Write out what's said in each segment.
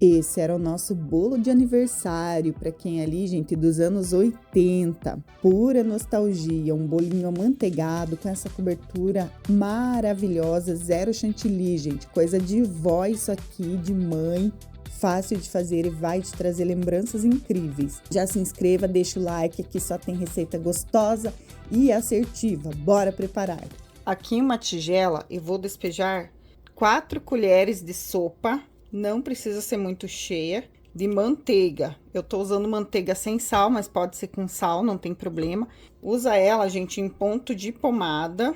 Esse era o nosso bolo de aniversário, para quem é ali, gente, dos anos 80. Pura nostalgia, um bolinho amanteigado com essa cobertura maravilhosa, zero chantilly, gente. Coisa de vó isso aqui, de mãe. Fácil de fazer e vai te trazer lembranças incríveis. Já se inscreva, deixa o like, aqui só tem receita gostosa e assertiva. Bora preparar! Aqui em uma tigela eu vou despejar 4 colheres de sopa, não precisa ser muito cheia, de manteiga. Eu tô usando manteiga sem sal, mas pode ser com sal, não tem problema. Usa ela, gente, em ponto de pomada.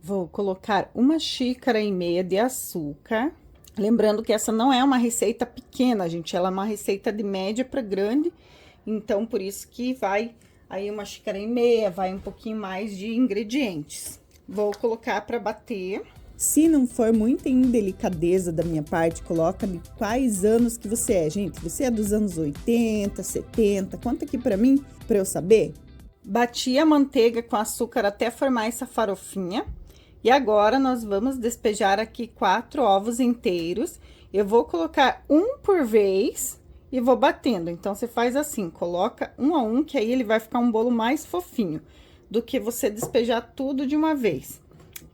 Vou colocar 1,5 xícaras de açúcar. Lembrando que essa não é uma receita pequena, gente, ela é uma receita de média para grande, então por isso que vai aí 1,5 xícaras, vai um pouquinho mais de ingredientes. Vou colocar para bater. Se não for muita indelicadeza da minha parte, coloca de quais anos que você é, gente. Você é dos anos 80, 70? Conta aqui pra mim, pra eu saber. Bati a manteiga com açúcar até formar essa farofinha. E agora, nós vamos despejar aqui 4 ovos inteiros. Eu vou colocar um por vez e vou batendo. Então, você faz assim, coloca um a um, que aí ele vai ficar um bolo mais fofinho do que você despejar tudo de uma vez,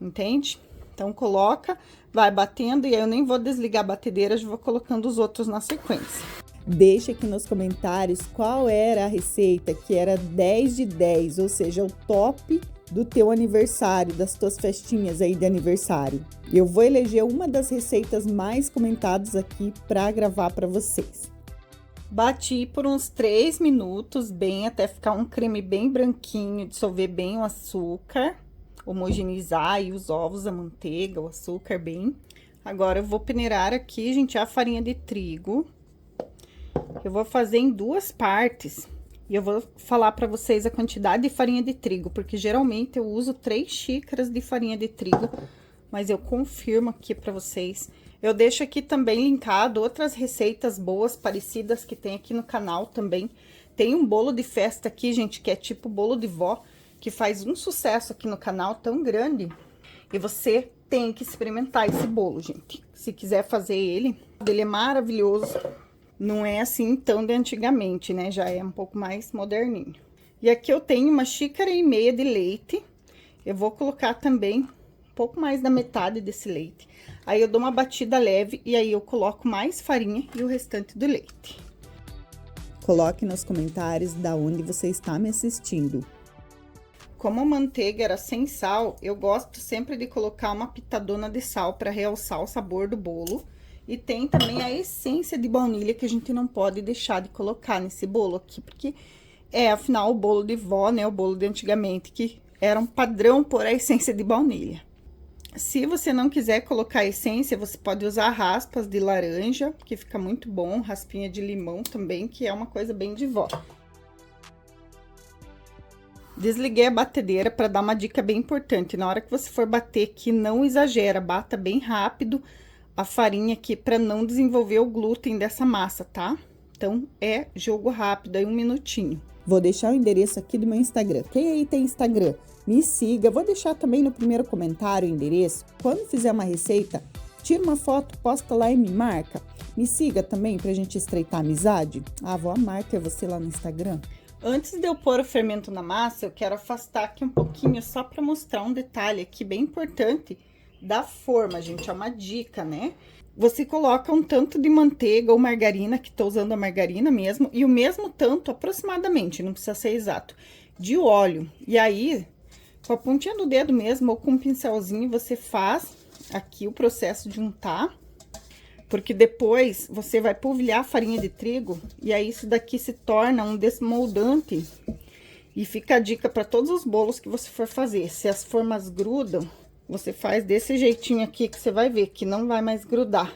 entende? Então, coloca, vai batendo, e aí eu nem vou desligar a batedeira, já vou colocando os outros na sequência. Deixa aqui nos comentários qual era a receita que era 10 de 10, ou seja, o top do teu aniversário, das tuas festinhas aí de aniversário. Eu vou eleger uma das receitas mais comentadas aqui para gravar para vocês. Bati por uns 3 minutos, bem, até ficar um creme bem branquinho, dissolver bem o açúcar. Homogeneizar aí os ovos, a manteiga, o açúcar bem. Agora, eu vou peneirar aqui, gente, a farinha de trigo. Eu vou fazer em 2 partes. E eu vou falar pra vocês a quantidade de farinha de trigo, porque geralmente eu uso 3 xícaras de farinha de trigo, mas eu confirmo aqui pra vocês. Eu deixo aqui também linkado outras receitas boas, parecidas, que tem aqui no canal também. Tem um bolo de festa aqui, gente, que é tipo bolo de vó, que faz um sucesso aqui no canal tão grande, e você tem que experimentar esse bolo, gente. Se quiser fazer ele é maravilhoso, não é assim tão de antigamente, né? Já é um pouco mais moderninho. E aqui eu tenho 1,5 xícaras de leite, eu vou colocar também um pouco mais da metade desse leite. Aí eu dou uma batida leve e aí eu coloco mais farinha e o restante do leite. Coloque nos comentários da onde você está me assistindo. Como a manteiga era sem sal, eu gosto sempre de colocar uma pitadona de sal para realçar o sabor do bolo. E tem também a essência de baunilha que a gente não pode deixar de colocar nesse bolo aqui, porque afinal, o bolo de vó, né, o bolo de antigamente, que era um padrão por a essência de baunilha. Se você não quiser colocar a essência, você pode usar raspas de laranja, que fica muito bom, raspinha de limão também, que é uma coisa bem de vó. Desliguei a batedeira para dar uma dica bem importante. Na hora que você for bater aqui, não exagera, bata bem rápido a farinha aqui para não desenvolver o glúten dessa massa, tá? Então, é jogo rápido, aí 1 minutinho. Vou deixar o endereço aqui do meu Instagram. Quem aí tem Instagram, me siga. Vou deixar também no primeiro comentário o endereço. Quando fizer uma receita, tira uma foto, posta lá e me marca. Me siga também pra gente estreitar a amizade. Ah, vou amar ter você lá no Instagram. Antes de eu pôr o fermento na massa, eu quero afastar aqui um pouquinho, só para mostrar um detalhe aqui bem importante da forma, gente. É uma dica, né? Você coloca um tanto de manteiga ou margarina, que tô usando a margarina mesmo, e o mesmo tanto, aproximadamente, não precisa ser exato, de óleo. E aí, com a pontinha do dedo mesmo, ou com um pincelzinho, você faz aqui o processo de untar. Porque depois você vai polvilhar a farinha de trigo e aí isso daqui se torna um desmoldante. E fica a dica para todos os bolos que você for fazer. Se as formas grudam, você faz desse jeitinho aqui que você vai ver que não vai mais grudar.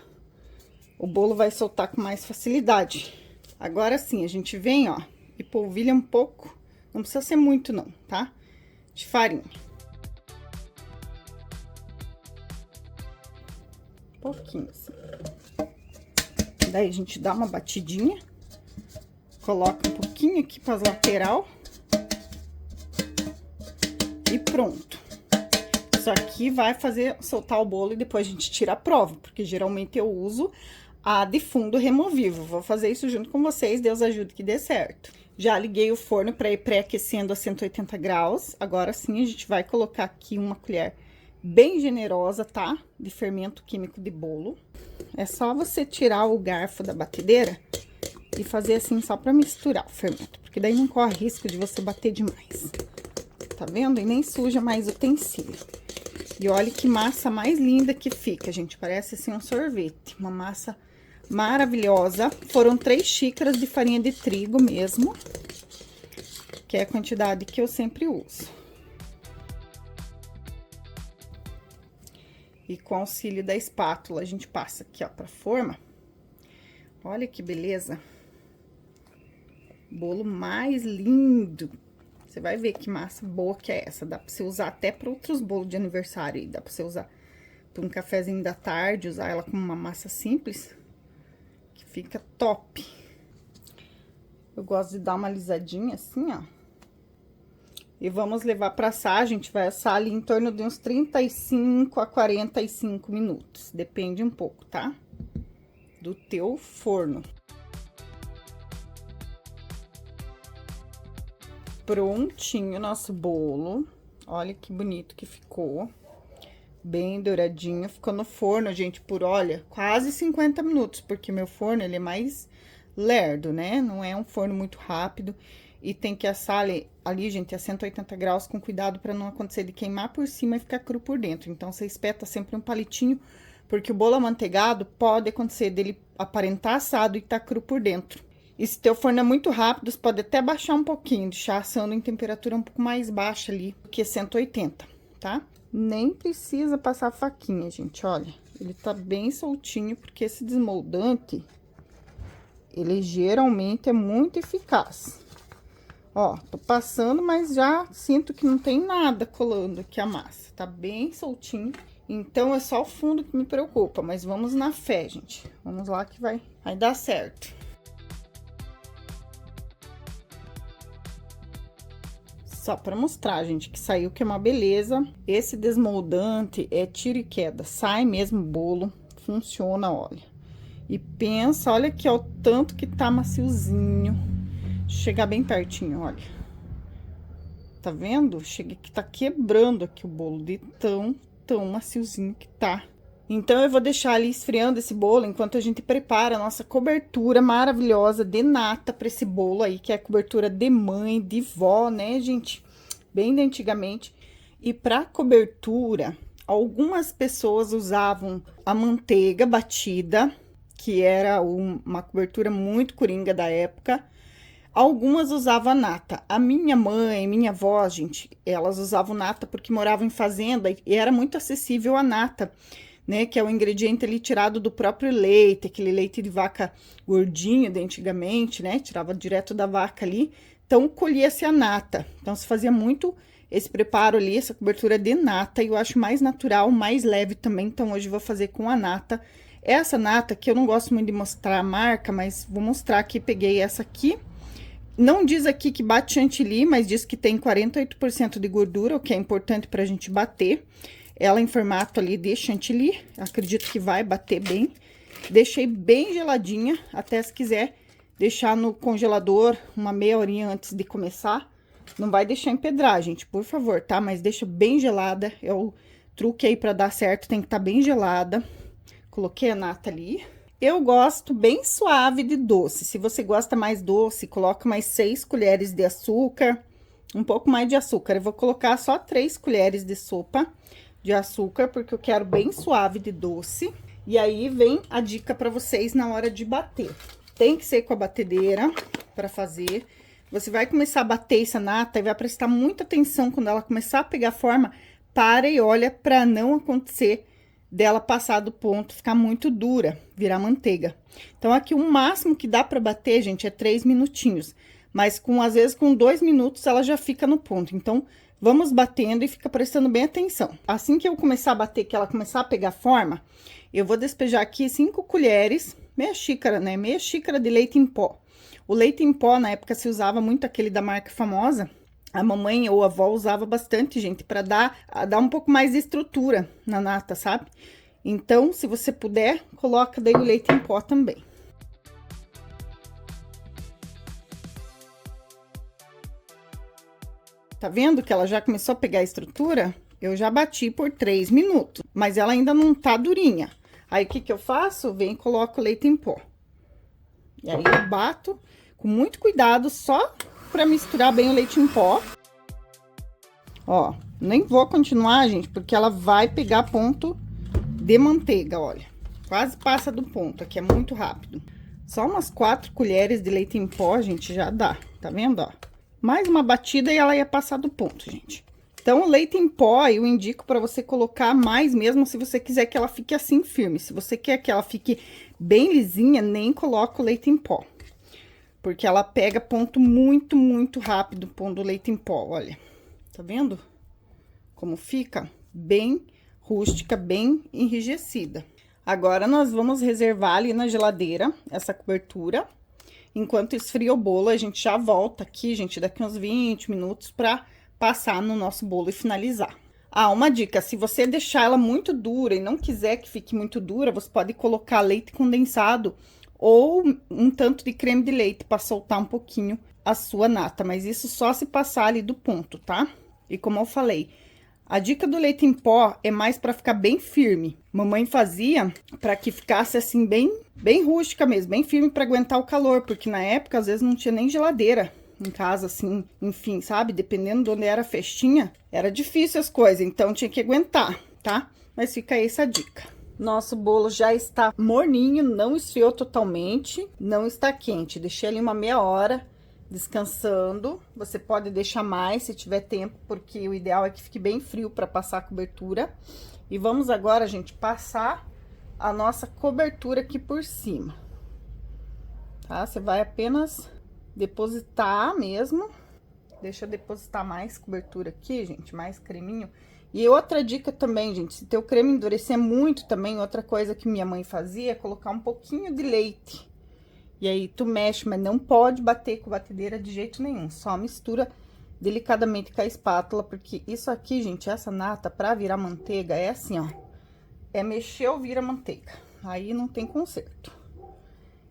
O bolo vai soltar com mais facilidade. Agora sim, a gente vem, ó, e polvilha um pouco. Não precisa ser muito não, tá? De farinha. Um pouquinho assim. Daí, a gente dá uma batidinha, coloca um pouquinho aqui para as lateral e pronto. Isso aqui vai fazer soltar o bolo e depois a gente tira a prova, porque geralmente eu uso a de fundo removível. Vou fazer isso junto com vocês, Deus ajude que dê certo. Já liguei o forno para ir pré-aquecendo a 180 graus. Agora sim, a gente vai colocar aqui uma colher bem generosa, tá? De fermento químico de bolo. É só você tirar o garfo da batedeira e fazer assim só para misturar o fermento, porque daí não corre risco de você bater demais. Tá vendo? E nem suja mais o utensílio. E olha que massa mais linda que fica, gente. Parece assim um sorvete. Uma massa maravilhosa. Foram 3 xícaras de farinha de trigo mesmo, que é a quantidade que eu sempre uso. E com auxílio da espátula, a gente passa aqui, ó, pra forma. Olha que beleza. Bolo mais lindo. Você vai ver que massa boa que é essa. Dá pra você usar até para outros bolos de aniversário. Dá pra você usar para um cafezinho da tarde, usar ela como uma massa simples, que fica top. Eu gosto de dar uma alisadinha assim, ó. E vamos levar pra assar. A gente vai assar ali em torno de uns 35 a 45 minutos. Depende um pouco, tá? Do teu forno. Prontinho nosso bolo. Olha que bonito que ficou. Bem douradinho. Ficou no forno, gente, por, olha, quase 50 minutos. Porque meu forno, ele é mais lerdo, né? Não é um forno muito rápido. E tem que assar ali, gente, a 180 graus, com cuidado para não acontecer de queimar por cima e ficar cru por dentro. Então, você espeta sempre um palitinho, porque o bolo amanteigado pode acontecer dele aparentar assado e tá cru por dentro. E se teu forno é muito rápido, você pode até baixar um pouquinho, deixar assando em temperatura um pouco mais baixa ali, que 180, tá? Nem precisa passar a faquinha, gente, olha. Ele tá bem soltinho, porque esse desmoldante, ele geralmente é muito eficaz. Ó, tô passando, mas já sinto que não tem nada colando aqui a massa. Tá bem soltinho. Então, é só o fundo que me preocupa. Mas vamos na fé, gente. Vamos lá que vai dar certo. Só pra mostrar, gente, que saiu que é uma beleza. Esse desmoldante é tiro e queda. Sai mesmo o bolo. Funciona, olha. E pensa, olha aqui, ó, o tanto que tá maciozinho. Chegar bem pertinho, olha. Tá vendo? Chega que tá quebrando aqui o bolo de tão maciozinho que tá. Então, eu vou deixar ali esfriando esse bolo enquanto a gente prepara a nossa cobertura maravilhosa de nata para esse bolo aí, que é a cobertura de mãe, de vó, né, gente? Bem de antigamente. E para cobertura, algumas pessoas usavam a manteiga batida, que era uma cobertura muito coringa da época. Algumas usavam nata. A minha mãe, minha avó, gente, elas usavam nata porque moravam em fazenda e era muito acessível a nata, né? Que é o ingrediente ali tirado do próprio leite, aquele leite de vaca gordinho de antigamente, né? Tirava direto da vaca ali. Então, colhia-se a nata. Então, se fazia muito esse preparo ali, essa cobertura de nata. E eu acho mais natural, mais leve também. Então, hoje eu vou fazer com a nata. Essa nata, que eu não gosto muito de mostrar a marca, mas vou mostrar aqui. Peguei essa aqui. Não diz aqui que bate chantilly, mas diz que tem 48% de gordura, o que é importante pra gente bater. Ela em formato ali de chantilly, acredito que vai bater bem. Deixei bem geladinha, até se quiser deixar no congelador uma meia horinha antes de começar. Não vai deixar empedrar, gente, por favor, tá? Mas deixa bem gelada, é o truque aí pra dar certo, tem que estar bem gelada. Coloquei a nata ali. Eu gosto bem suave de doce. Se você gosta mais doce, coloca mais 6 colheres de açúcar, um pouco mais de açúcar. Eu vou colocar só 3 colheres de sopa de açúcar, porque eu quero bem suave de doce. E aí, vem a dica pra vocês na hora de bater. Tem que ser com a batedeira pra fazer. Você vai começar a bater essa nata e vai prestar muita atenção quando ela começar a pegar forma. Para e olha pra não acontecer dela passar do ponto, ficar muito dura, virar manteiga. Então, aqui o máximo que dá pra bater, gente, é 3 minutinhos. Mas, às vezes, com 2 minutos, ela já fica no ponto. Então, vamos batendo e fica prestando bem atenção. Assim que eu começar a bater, que ela começar a pegar forma, eu vou despejar aqui 5 colheres, meia xícara, né? Meia xícara de leite em pó. O leite em pó, na época, se usava muito aquele da marca famosa. A mamãe ou a avó usava bastante, gente, para dar um pouco mais de estrutura na nata, sabe? Então, se você puder, coloca daí o leite em pó também. Tá vendo que ela já começou a pegar a estrutura? Eu já bati por 3 minutos, mas ela ainda não tá durinha. Aí, o que que eu faço? Venho e coloco o leite em pó. E aí, eu bato com muito cuidado, só pra misturar bem o leite em pó. Ó, nem vou continuar, gente, porque ela vai pegar ponto de manteiga, olha. Quase passa do ponto, aqui é muito rápido. Só umas 4 colheres de leite em pó, gente, já dá, tá vendo, ó? Mais uma batida e ela ia passar do ponto, gente. Então, o leite em pó, eu indico para você colocar mais mesmo, se você quiser que ela fique assim firme. Se você quer que ela fique bem lisinha, nem coloca o leite em pó. Porque ela pega ponto muito, muito rápido, pondo o leite em pó, olha. Tá vendo? Como fica? Bem rústica, bem enrijecida. Agora, nós vamos reservar ali na geladeira essa cobertura. Enquanto esfria o bolo, a gente já volta aqui, gente, daqui uns 20 minutos pra passar no nosso bolo e finalizar. Ah, uma dica, se você deixar ela muito dura e não quiser que fique muito dura, você pode colocar leite condensado ou um tanto de creme de leite para soltar um pouquinho a sua nata, mas isso só se passar ali do ponto, tá? E como eu falei, a dica do leite em pó é mais para ficar bem firme. Mamãe fazia para que ficasse assim bem rústica mesmo, bem firme para aguentar o calor, porque na época às vezes não tinha nem geladeira em casa, assim, enfim, sabe? Dependendo de onde era a festinha, era difícil as coisas, então tinha que aguentar, tá? Mas fica aí essa dica. Nosso bolo já está morninho, não esfriou totalmente, não está quente. Deixei ali uma meia hora descansando. Você pode deixar mais se tiver tempo, porque o ideal é que fique bem frio para passar a cobertura. E vamos agora, gente, passar a nossa cobertura aqui por cima, tá? Você vai apenas depositar mesmo. Deixa eu depositar mais cobertura aqui, gente, mais creminho. E outra dica também, gente, se teu creme endurecer muito também, outra coisa que minha mãe fazia é colocar um pouquinho de leite. E aí, tu mexe, mas não pode bater com batedeira de jeito nenhum. Só mistura delicadamente com a espátula, porque isso aqui, gente, essa nata pra virar manteiga é assim, ó. É mexer ou vira manteiga. Aí não tem conserto.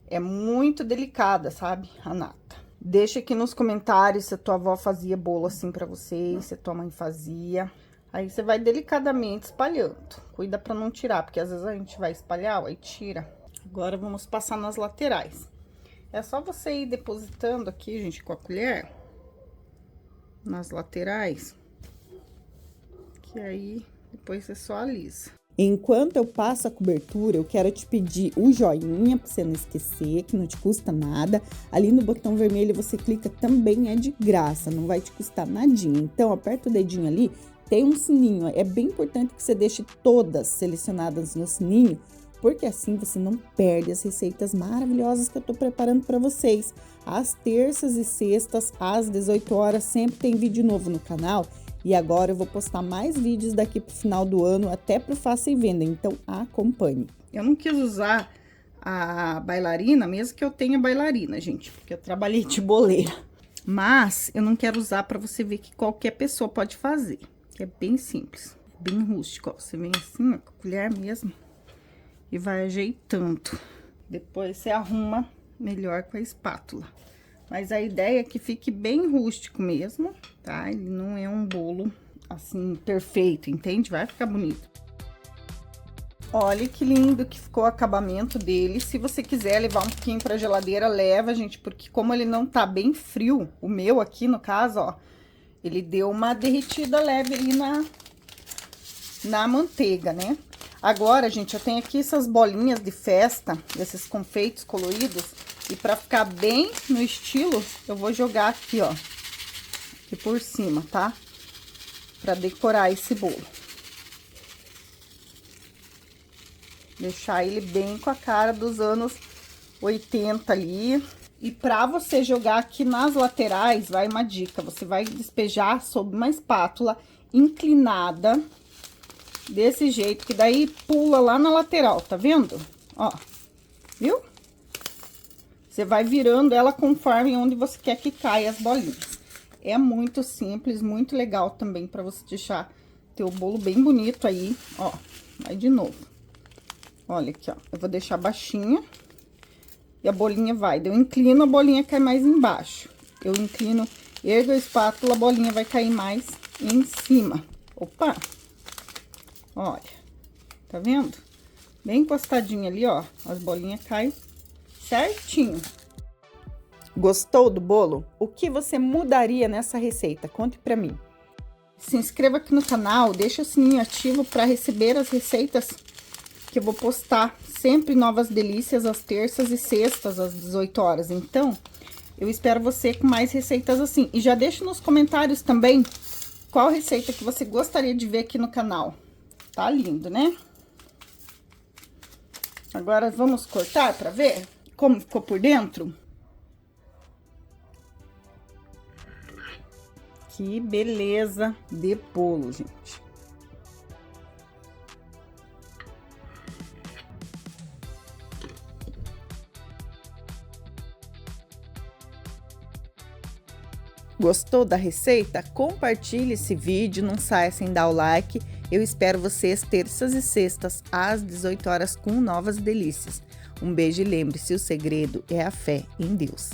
É muito delicada, sabe, a nata. Deixa aqui nos comentários se a tua avó fazia bolo assim pra vocês, se a tua mãe fazia. Aí, você vai delicadamente espalhando. Cuida pra não tirar, porque às vezes a gente vai espalhar, ó, aí tira. Agora, vamos passar nas laterais. É só você ir depositando aqui, gente, com a colher, nas laterais, que aí depois você só alisa. Enquanto eu passo a cobertura, eu quero te pedir o joinha, pra você não esquecer, que não te custa nada. Ali no botão vermelho você clica também, é de graça, não vai te custar nadinha. Então, aperta o dedinho ali, tem um sininho, é bem importante que você deixe todas selecionadas no sininho, porque assim você não perde as receitas maravilhosas que eu tô preparando para vocês. Às terças e sextas, às 18 horas, sempre tem vídeo novo no canal. E agora eu vou postar mais vídeos daqui pro final do ano, até pro Faça e Venda, então acompanhe. Eu não quis usar a bailarina, mesmo que eu tenha bailarina, gente, porque eu trabalhei de boleira. Mas eu não quero usar para você ver que qualquer pessoa pode fazer, que é bem simples, bem rústico, ó. Você vem assim, ó, com a colher mesmo, e vai ajeitando. Depois você arruma melhor com a espátula. Mas a ideia é que fique bem rústico mesmo, tá? Ele não é um bolo, assim, perfeito, entende? Vai ficar bonito. Olha que lindo que ficou o acabamento dele. Se você quiser levar um pouquinho pra geladeira, leva, gente, porque como ele não tá bem frio, o meu aqui, no caso, ó, ele deu uma derretida leve ali na manteiga, né? Agora, gente, eu tenho aqui essas bolinhas de festa, desses confeitos coloridos. E pra ficar bem no estilo, eu vou jogar aqui, ó, aqui por cima, tá? Pra decorar esse bolo. Deixar ele bem com a cara dos anos 80 ali. E pra você jogar aqui nas laterais, vai uma dica. Você vai despejar sobre uma espátula inclinada, desse jeito, que daí pula lá na lateral, tá vendo? Ó, viu? Você vai virando ela conforme onde você quer que caia as bolinhas. É muito simples, muito legal também pra você deixar teu bolo bem bonito aí, ó. Vai de novo. Olha aqui, ó. Eu vou deixar baixinha. E a bolinha vai. Eu inclino, a bolinha cai mais embaixo. Eu inclino, ergo a espátula, a bolinha vai cair mais em cima. Opa! Olha. Tá vendo? Bem encostadinho ali, ó. As bolinhas caem certinho. Gostou do bolo? O que você mudaria nessa receita? Conte pra mim. Se inscreva aqui no canal, deixa o sininho ativo para receber as receitas que eu vou postar sempre novas delícias às terças e sextas às 18 horas. Então, eu espero você com mais receitas assim. E já deixa nos comentários também qual receita que você gostaria de ver aqui no canal. Tá lindo, né? Agora, vamos cortar para ver como ficou por dentro? Que beleza de bolo, gente. Gostou da receita? Compartilhe esse vídeo, não saia sem dar o like. Eu espero vocês terças e sextas às 18 horas com novas delícias. Um beijo e lembre-se, o segredo é a fé em Deus.